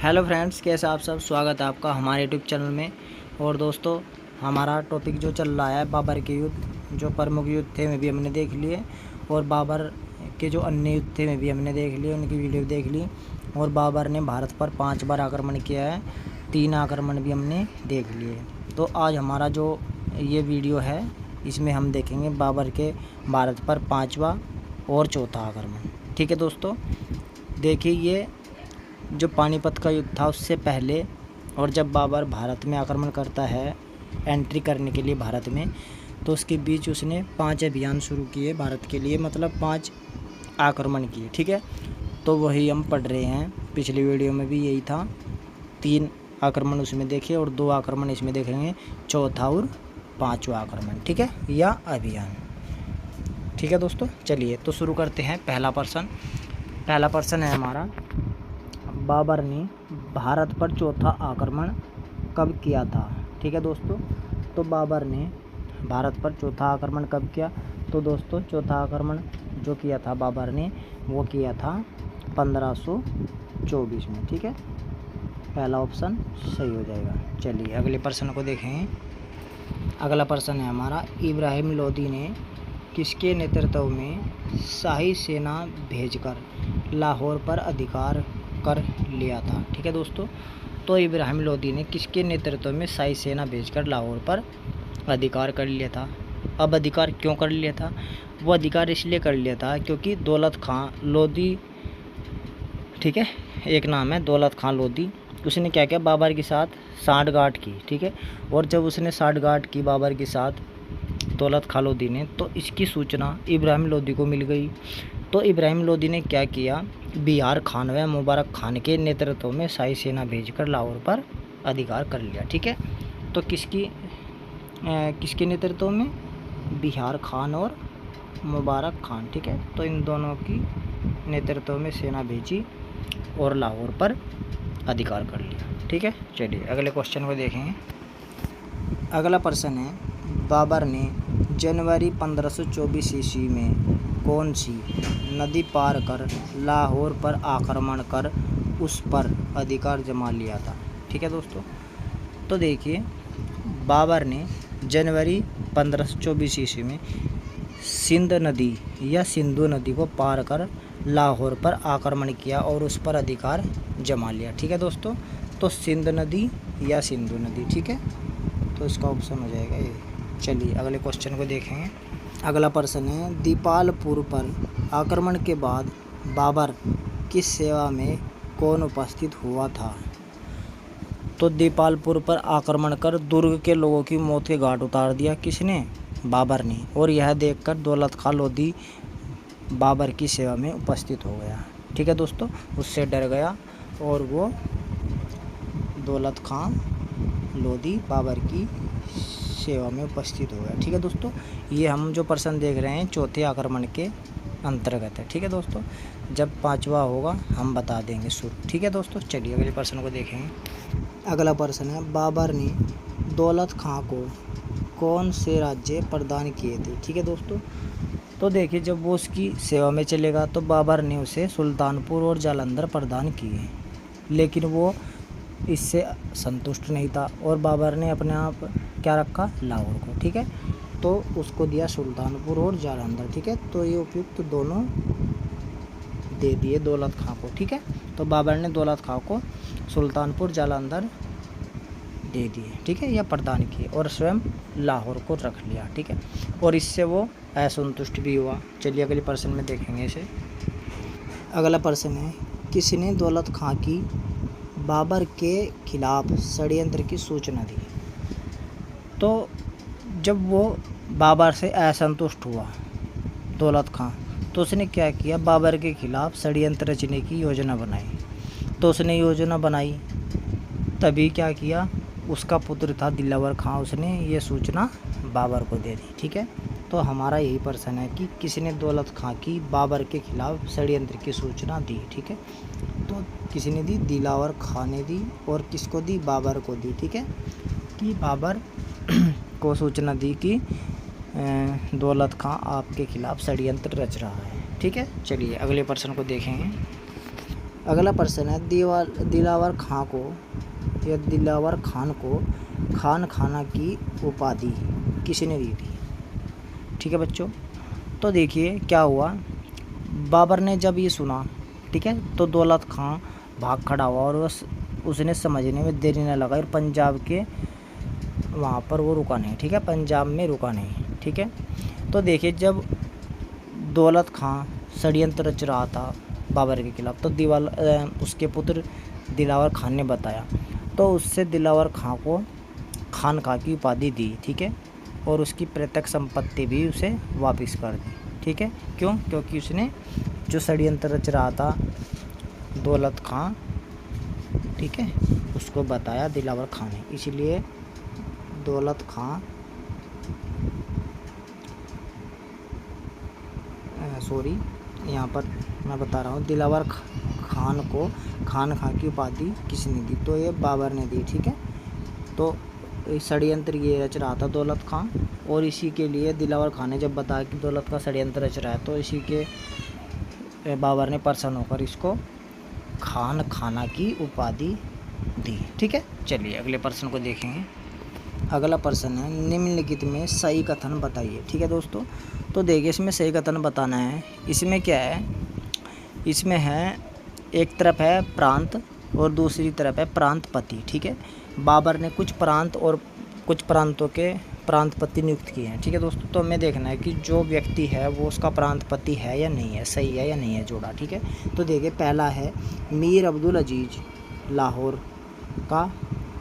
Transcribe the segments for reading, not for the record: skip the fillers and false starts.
Hello friends, कैसे आप सब। स्वागत है आपका हमारे यूट्यूब चैनल में। और दोस्तों, हमारा टॉपिक जो चल रहा है बाबर के युद्ध, जो प्रमुख युद्ध थे में भी हमने देख लिए, और बाबर के जो अन्य युद्ध थे में भी हमने देख लिए, उनकी वीडियो देख ली। और बाबर ने भारत पर 5 बार आक्रमण किया है, 3 आक्रमण भी हमने देख लिए। तो आज हमारा जो ये वीडियो है, इसमें हम देखेंगे बाबर के भारत पर 5वां और चौथा आक्रमण। ठीक है दोस्तों, देखिए ये जो पानीपत का युद्ध था उससे पहले, और जब बाबर भारत में आक्रमण करता है एंट्री करने के लिए भारत में, तो उसके बीच उसने 5 अभियान शुरू किए भारत के लिए, मतलब 5 आक्रमण किए। ठीक है, तो वही हम पढ़ रहे हैं। पिछली वीडियो में भी यही था, 3 आक्रमण उसमें देखे और 2 आक्रमण इसमें देखेंगे, चौथा और 5वां आक्रमण। ठीक है, या अभियान। ठीक है दोस्तों, चलिए तो शुरू करते हैं। पहला प्रश्न है हमारा, बाबर ने भारत पर चौथा आक्रमण कब किया था। ठीक है दोस्तों, तो बाबर ने भारत पर चौथा आक्रमण कब किया। तो दोस्तों, चौथा आक्रमण जो किया था बाबर ने, वो किया था 1524 में। ठीक है, पहला ऑप्शन सही हो जाएगा। चलिए अगले प्रश्न को देखें। अगला प्रश्न है हमारा, इब्राहिम लोदी ने किसके नेतृत्व में शाही सेना भेजकर लाहौर पर अधिकार कर लिया था। ठीक है दोस्तों, तो इब्राहिम लोदी ने किसके नेतृत्व में शाही सेना भेजकर लाहौर पर अधिकार कर लिया था। अब अधिकार क्यों कर लिया था? वो अधिकार इसलिए कर लिया था क्योंकि दौलत खां लोदी, ठीक है, एक नाम है दौलत खां लोदी, उसने क्या किया, बाबर के साथ सांठगांठ की। ठीक है, और जब उसने सांठगांठ की बाबर के साथ दौलत खां लोदी ने, तो इसकी सूचना इब्राहिम लोदी को मिल गई। तो इब्राहिम लोदी ने क्या किया, बिहार खान व मुबारक खान के नेतृत्व में शाही सेना भेजकर लाहौर पर अधिकार कर लिया। ठीक है, तो किसके नेतृत्व में, बिहार खान और मुबारक खान। ठीक है, तो इन दोनों की नेतृत्व में सेना भेजी और लाहौर पर अधिकार कर लिया। ठीक है, चलिए अगले क्वेश्चन को देखेंगे। अगला प्रश्न है, बाबर ने जनवरी 1524 ईस्वी में कौन सी नदी पार कर लाहौर पर आक्रमण कर उस पर अधिकार जमा लिया था। ठीक है दोस्तों, तो देखिए बाबर ने जनवरी 1524 ईस्वी में सिंध नदी या सिंधु नदी को पार कर लाहौर पर आक्रमण किया और उस पर अधिकार जमा लिया। ठीक है दोस्तों, तो सिंध नदी या सिंधु नदी। ठीक है, तो इसका ऑप्शन हो जाएगा ये। चलिए अगले क्वेश्चन को देखेंगे। अगला प्रश्न है, दीपालपुर पर आक्रमण के बाद बाबर किस सेवा में कौन उपस्थित हुआ था। तो दीपालपुर पर आक्रमण कर दुर्ग के लोगों की मौत के घाट उतार दिया किसने, बाबर ने। और यह देखकर दौलत खां लोदी बाबर की सेवा में उपस्थित हो गया। ठीक है दोस्तों, उससे डर गया और वो दौलत खां लोदी बाबर की सेवा में उपस्थित हो गया। ठीक है दोस्तों, ये हम जो प्रश्न देख रहे हैं चौथे आक्रमण के अंतर्गत है। ठीक है दोस्तों, जब 5वां होगा हम बता देंगे शुरू। ठीक है दोस्तों, चलिए अगले प्रश्न को देखेंगे। अगला प्रश्न है, बाबर ने दौलत खां को कौन से राज्य प्रदान किए थे। ठीक है दोस्तों, तो देखिए जब वो उसकी सेवा में चलेगा तो बाबर ने उसे सुल्तानपुर और जालंधर प्रदान किए, लेकिन वो इससे संतुष्ट नहीं था और बाबर ने अपने आप क्या रखा, लाहौर को। ठीक है, तो उसको दिया सुल्तानपुर और जालंधर। ठीक है, तो ये उपयुक्त दोनों दे दिए दौलत खां को। ठीक है, तो बाबर ने दौलत खां को सुल्तानपुर जालंधर दे दिए। ठीक है, या प्रदान किए, और स्वयं लाहौर को रख लिया। ठीक है, और इससे वो असंतुष्ट भी हुआ। चलिए अगले प्रश्न में देखेंगे इसे। अगला प्रश्न है, किसने दौलत खां की बाबर के खिलाफ षड्यंत्र की सूचना दी। तो जब वो बाबर से असंतुष्ट हुआ दौलत खां, तो उसने क्या किया, बाबर के खिलाफ षड्यंत्र रचने की योजना बनाई। तो उसने योजना बनाई, तभी क्या किया, उसका पुत्र था दिलावर खां, उसने ये सूचना बाबर को दे दी। ठीक है, तो हमारा यही प्रश्न है कि किसने दौलत खां की बाबर के खिलाफ षड्यंत्र की सूचना दी। ठीक है, तो किसने दी, दिलावर खां ने दी, और किसको दी, बाबर को दी। ठीक है, कि बाबर को सूचना दी कि दौलत खां आपके खिलाफ षड्यंत्र रच रहा है। ठीक है, चलिए अगले प्रश्न को देखेंगे। अगला प्रश्न है दिलावर खान को खान खाना की उपाधि किसने दी थी। ठीक है बच्चों, तो देखिए क्या हुआ, बाबर ने जब ये सुना, ठीक है, तो दौलत खां भाग खड़ा हुआ और उसने समझने में देरी न लगाई और पंजाब के वहाँ पर वो रुका नहीं। ठीक है, पंजाब में रुका नहीं। ठीक है, तो देखिए जब दौलत खां षड्यंत्र रच रहा था बाबर के खिलाफ, तो उसके पुत्र दिलावर खान ने बताया, तो उससे दिलावर खां को खान खां की उपाधि दी। ठीक है, और उसकी प्रत्यक्ष संपत्ति भी उसे वापस कर दी। ठीक है, क्यों? क्योंकि उसने जो षड्यंत्र रच रहा था दौलत खां, ठीक है, उसको बताया दिलावर खां ने, इसलिए दौलत खां यहाँ पर मैं बता रहा हूँ दिलावर खान को खान खां की उपाधि किसने दी, तो ये बाबर ने दी। ठीक है, तो षड्यंत्र ये रच रहा था दौलत खां, और इसी के लिए दिलावर खान ने जब बताया कि दौलत का षड्यंत्र रच रहा है, तो इसी के बाबर ने प्रसन्न होकर इसको खान खाना की उपाधि दी। ठीक है, चलिए अगले प्रश्न को देखेंगे। अगला प्रश्न है निम्नलिखित में सही कथन बताइए। ठीक है दोस्तों, तो देखिए इसमें सही कथन बताना है। इसमें क्या है, इसमें है एक तरफ है प्रांत और दूसरी तरफ है प्रांतपति। ठीक है, बाबर ने कुछ प्रांत और कुछ प्रांतों के प्रांतपति नियुक्त किए हैं। ठीक है दोस्तों, तो हमें देखना है कि जो व्यक्ति है वो उसका प्रांतपति है या नहीं है, सही है या नहीं है जोड़ा। ठीक है, तो देखिए पहला है मीर अब्दुल अजीज लाहौर का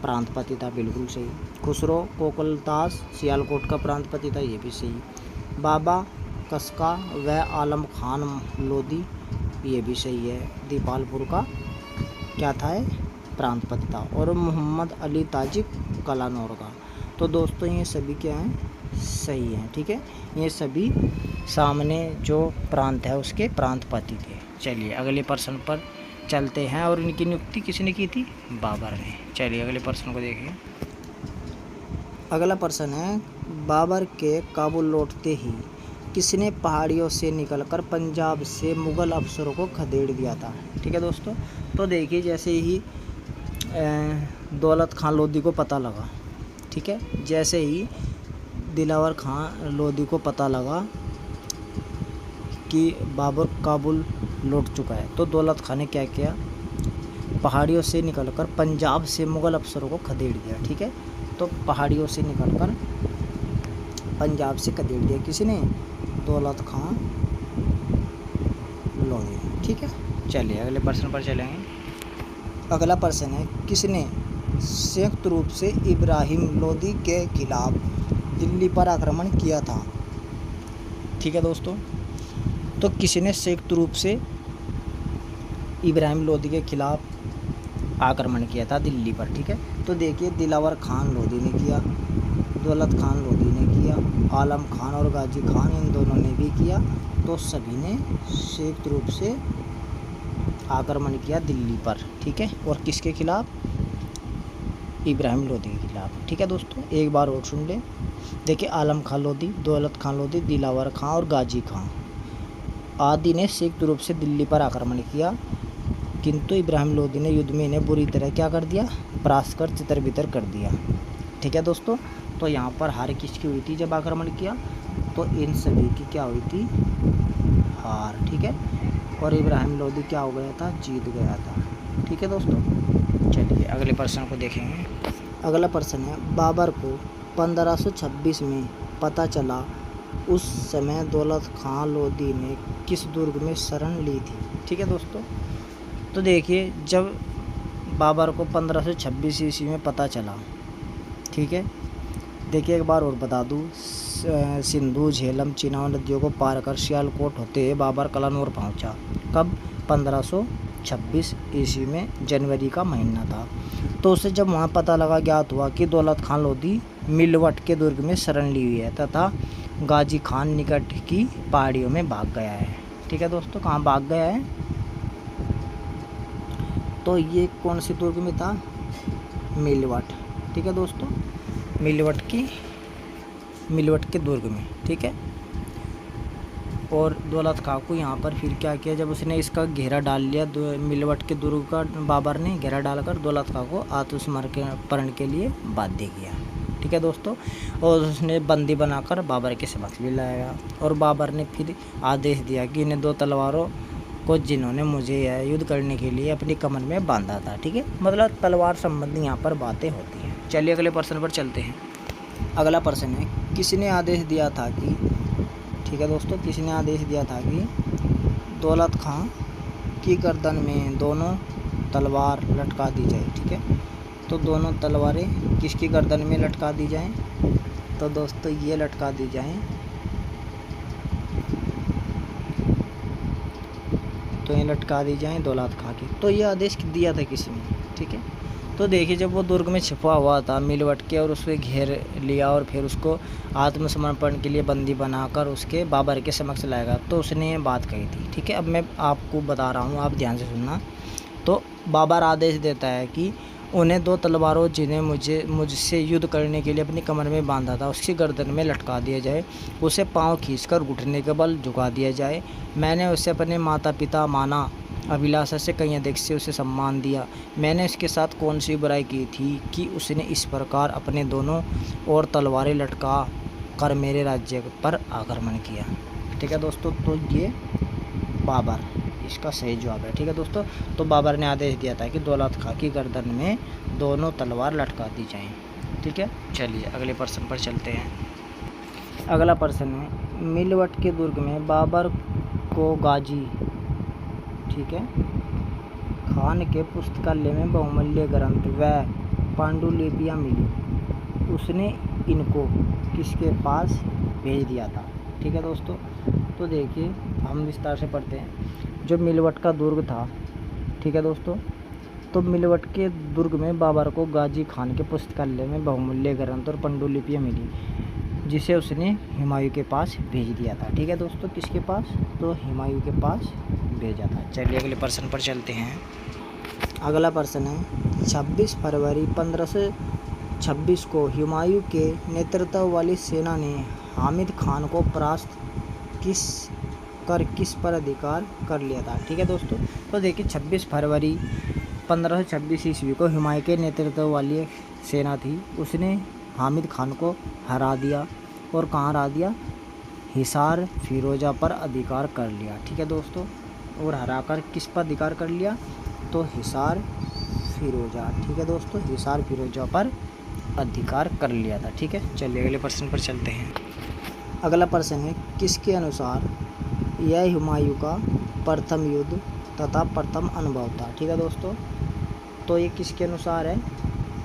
प्रांतपति था, बिल्कुल सही। खुसरो कोकलताज सियालकोट का प्रांतपति था, ये भी सही। बाबा कसका व आलम खान लोधी, ये भी सही है, दीपालपुर का क्या था प्रांतपति था। और मोहम्मद अली ताजिक कलानौर का। तो दोस्तों ये सभी क्या हैं, सही हैं। ठीक है, ये सभी सामने जो प्रांत है उसके प्रांतपति थे। चलिए अगले प्रश्न पर चलते हैं, और इनकी नियुक्ति किसने की थी, बाबर ने। चलिए अगले प्रश्न को देखिए। अगला प्रश्न है बाबर के काबुल लौटते ही किसने पहाड़ियों से निकलकर पंजाब से मुग़ल अफसरों को खदेड़ दिया था। ठीक है दोस्तों, तो देखिए जैसे ही दौलत खां लोधी को पता लगा, ठीक है, जैसे ही दिलावर खां लोधी को पता लगा कि बाबर काबुल लौट चुका है, तो दौलत खां ने क्या किया, पहाड़ियों से निकलकर पंजाब से मुग़ल अफसरों को खदेड़ दिया। ठीक है, तो पहाड़ियों से निकलकर पंजाब से खदेड़ दिया किसने, दौलत खां लोधी। ठीक है, चलिए अगले प्रश्न पर चलेंगे। अगला प्रश्न है किसने संयुक्त रूप से इब्राहिम लोधी के खिलाफ दिल्ली पर आक्रमण किया था। ठीक है दोस्तों, तो किसने संयुक्त रूप से इब्राहिम लोधी के खिलाफ आक्रमण किया था दिल्ली पर। ठीक है, तो देखिए दिलावर खान लोधी ने किया, दौलत खान लोधी ने किया, आलम खान और गाजी खान इन दोनों ने भी किया, तो सभी ने संयुक्त रूप से आक्रमण किया दिल्ली पर। ठीक है, और किसके खिलाफ, इब्राहिम लोधी के खिलाफ। ठीक है दोस्तों, एक बार और सुन लें। देखिए आलम खान लोधी, दौलत खान लोधी, दिलावर खां और गाजी खां आदि ने संयुक्त रूप से दिल्ली पर आक्रमण किया, किंतु इब्राहिम लोधी ने युद्ध में इन्हें बुरी तरह क्या कर दिया, परास्त कर तितर-बितर कर दिया। ठीक है दोस्तों, तो यहाँ पर हार किसकी हुई थी जब आक्रमण किया, तो इन सभी की क्या हुई थी, हार। ठीक है, और इब्राहिम लोधी क्या हो गया था, जीत गया था। ठीक है दोस्तों, चलिए अगले प्रश्न को देखेंगे। अगला प्रश्न है बाबर को 1526 में पता चला उस समय दौलत खां लोधी ने किस दुर्ग में शरण ली थी। ठीक है दोस्तों, तो देखिए जब बाबर को 1526 ईस्वी में पता चला, ठीक है, देखिए एक बार और बता दूँ, सिंधु झेलम चिनाब नदियों को पार कर सियालकोट होते हुए बाबर कलानौर पहुंचा। कब, 1526 ईस्वी में जनवरी का महीना था। तो उसे जब वहां पता लगा, ज्ञात हुआ कि दौलत खां लोधी मिलवट के दुर्ग में शरण ली हुई है तथा गाजी खान निकट की पहाड़ियों में भाग गया है। ठीक है दोस्तों, कहाँ भाग गया है, तो ये कौन सी दुर्ग में था, मिलवट। ठीक है दोस्तों, मिलवट के दुर्ग में। ठीक है, और दौलत खां को यहाँ पर फिर क्या किया, जब उसने इसका घेरा डाल लिया मिलवट के दुर्ग का, बाबर ने घेरा डालकर दौलत खां को आत्मसमर्पण के लिए बाध्य किया। ठीक है दोस्तों, और उसने बंदी बनाकर बाबर के समक्ष ले लाया और बाबर ने फिर आदेश दिया कि इन्हें 2 तलवारों को जिन्होंने मुझे यह युद्ध करने के लिए अपनी कमर में बांधा था। ठीक है, मतलब तलवार संबंधी यहाँ पर बातें होती हैं। चलिए अगले प्रश्न पर चलते हैं। अगला प्रश्न है, किसने आदेश दिया था कि, ठीक है दोस्तों, किसने आदेश दिया था कि दौलत खां की गर्दन में दोनों तलवार लटका दी जाए। ठीक है, तो दोनों तलवारें किसकी गर्दन में लटका दी जाएं? तो दोस्तों ये लटका दी जाएं, तो ये लटका दी जाएं दौलत खां की। तो ये आदेश दिया था किसने? ठीक है, तो देखिए जब वो दुर्ग में छिपा हुआ था मिलवट के, और उसके घेर लिया और फिर उसको आत्मसमर्पण के लिए बंदी बनाकर उसके बाबर के समक्ष लाएगा, तो उसने ये बात कही थी। ठीक है, अब मैं आपको बता रहा हूँ, आप ध्यान से सुनना। तो बाबर आदेश देता है कि उन्हें 2 तलवारों जिन्हें मुझसे युद्ध करने के लिए अपनी कमर में बांधा था उसकी गर्दन में लटका दिया जाए, उसे पाँव खींचकर घुटने के बल झुका दिया जाए। मैंने उसे अपने माता पिता माना, अभिलाषा से कहीं अधिक से उसे सम्मान दिया। मैंने उसके साथ कौन सी बुराई की थी कि उसने इस प्रकार अपने दोनों और तलवारें लटका कर मेरे राज्य पर आक्रमण किया। ठीक है दोस्तों, तो ये बाबर इसका सही जवाब है। ठीक है दोस्तों, तो बाबर ने आदेश दिया था कि दौलत खां की गर्दन में दोनों तलवार लटका दी जाएं। ठीक है, चलिए अगले प्रश्न पर चलते हैं। अगला प्रश्न है, मिलवट के दुर्ग में बाबर को गाजी, ठीक है, खान के पुस्तकालय में बहुमूल्य ग्रंथ व पांडुलिपियाँ मिली, उसने इनको किसके पास भेज दिया था? ठीक है दोस्तों, तो देखिए हम विस्तार से पढ़ते हैं। जो मिलवट का दुर्ग था, ठीक है दोस्तों, तो मिलवट के दुर्ग में बाबर को गाजी खान के पुस्तकालय में बहुमूल्य ग्रंथ और पांडुलिपियाँ मिली, जिसे उसने हुमायूं के पास भेज दिया था। ठीक है दोस्तों, किसके पास? तो हुमायूं के पास भेजा था। चलिए अगले प्रश्न पर चलते हैं। अगला प्रश्न है, 26 फरवरी 1526 को हुमायूं के नेतृत्व वाली सेना ने हामिद खान को परास्त किस पर अधिकार कर लिया था? ठीक है दोस्तों, तो देखिए 26 फरवरी 1526 ईस्वी को हुमायूं के नेतृत्व वाली सेना थी, उसने हामिद खान को हरा दिया और कहाँ हरा दिया? हिसार फिरोजा पर अधिकार कर लिया। ठीक है दोस्तों, और हराकर किस पर अधिकार कर लिया? तो हिसार फिरोजा। ठीक है दोस्तों, हिसार फिरोजा पर अधिकार कर लिया था। ठीक है, चलिए अगले प्रश्न पर चलते हैं। अगला प्रश्न है, किसके अनुसार यह हुमायूं का प्रथम युद्ध तथा प्रथम अनुभव था? ठीक है दोस्तों, तो ये किसके अनुसार है?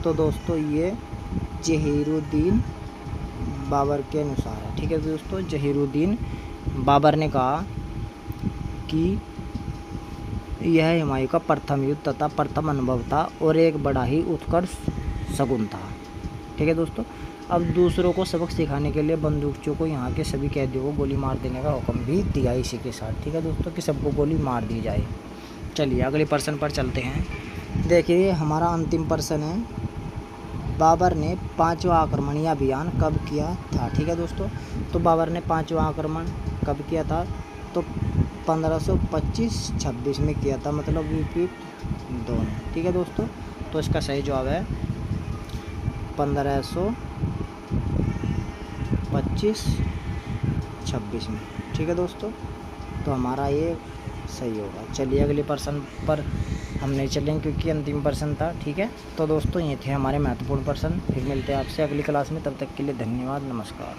तो दोस्तों ये जहीरुद्दीन बाबर के अनुसार है। ठीक है दोस्तों, जहीरुद्दीन बाबर ने कहा कि यह हुमायूं का प्रथम युद्ध तथा प्रथम अनुभव था और एक बड़ा ही उत्कर्ष शगुन था। ठीक है दोस्तों, अब दूसरों को सबक सिखाने के लिए बंदूकचों को यहाँ के सभी कैदियों को गोली मार देने का हुक्म भी दिया इसी के साथ। ठीक है दोस्तों, कि सबको गोली मार दी जाए। चलिए अगले प्रश्न पर चलते हैं। देखिए हमारा अंतिम प्रश्न है, बाबर ने 5वां आक्रमणीय अभियान कब किया था? ठीक है दोस्तों, तो बाबर ने 5वां आक्रमण कब किया था? तो 1525-26 में किया था, मतलब विपरीत दोनों। ठीक है दोस्तों, तो इसका सही जवाब है 1525-26 में। ठीक है दोस्तों, तो हमारा ये सही होगा। चलिए अगले प्रश्न पर हम नहीं चलेंगे क्योंकि अंतिम प्रश्न था। ठीक है, तो दोस्तों ये थे हमारे महत्वपूर्ण प्रश्न। फिर मिलते हैं आपसे अगली क्लास में, तब तक के लिए धन्यवाद, नमस्कार।